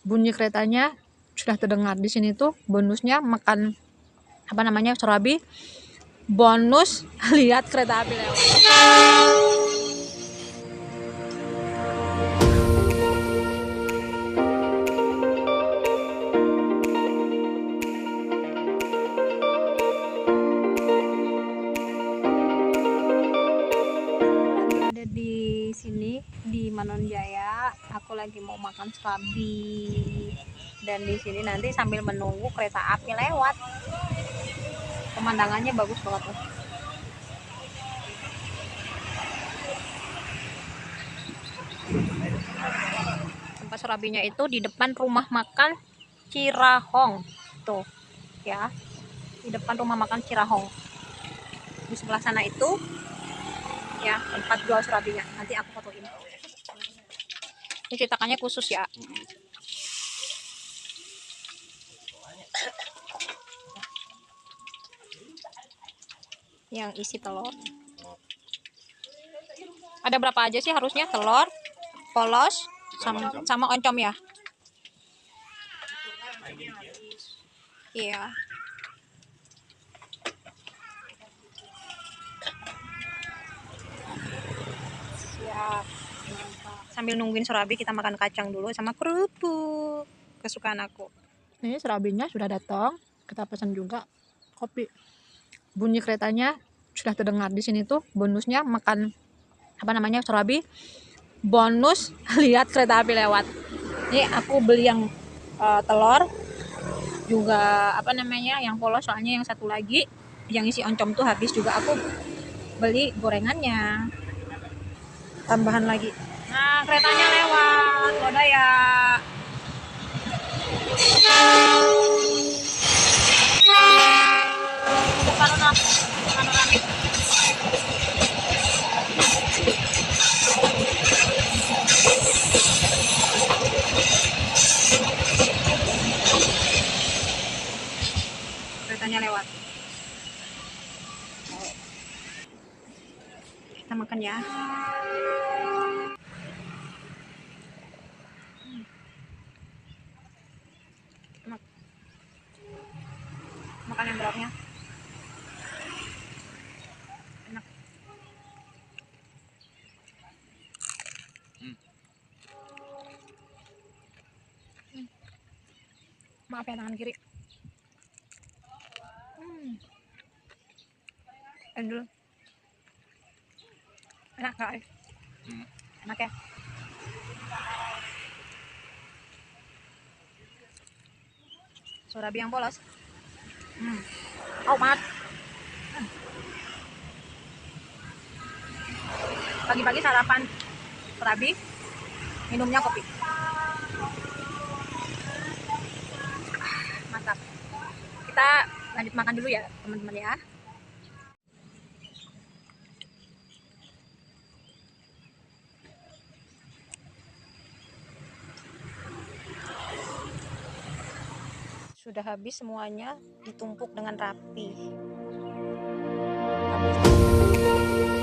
bunyi keretanya sudah terdengar. Di sini tuh bonusnya makan surabi, bonus lihat kereta api lewat. Ada di sini di Manonjaya, aku lagi mau makan surabi, dan di sini nanti sambil menunggu kereta api lewat. Pemandangannya bagus banget loh. Tempat surabinya itu di depan rumah makan Cirahong tuh ya, di depan rumah makan Cirahong. Di sebelah sana itu ya tempat jual surabinya. Nanti aku fotoin. Ini cetakannya khusus ya. Yang isi telur. Ada berapa aja sih harusnya? Telur, polos, sama oncom ya? Iya. Siap. Sambil nungguin surabi, kita makan kacang dulu sama kerupuk kesukaan aku. Ini surabinya sudah datang. Kita pesan juga kopi. Bunyi keretanya sudah terdengar. Di sini tuh bonusnya makan surabi, bonus lihat kereta api lewat. Ini aku beli yang telur juga yang polos, soalnya yang satu lagi yang isi oncom tuh habis juga, aku beli gorengannya tambahan lagi. Nah, keretanya lewat Lodaya. Keretanya lewat. Kita makan ya. Makan yang beratnya. Enak. Maaf ya tangan kiri. Dulu. Enak gak? Enak ya. Surabi yang polos. Banget. Pagi-pagi sarapan surabi, minumnya kopi. Mantap. Kita lanjut makan dulu ya teman-teman ya. Sudah habis semuanya, ditumpuk dengan rapi. Habis.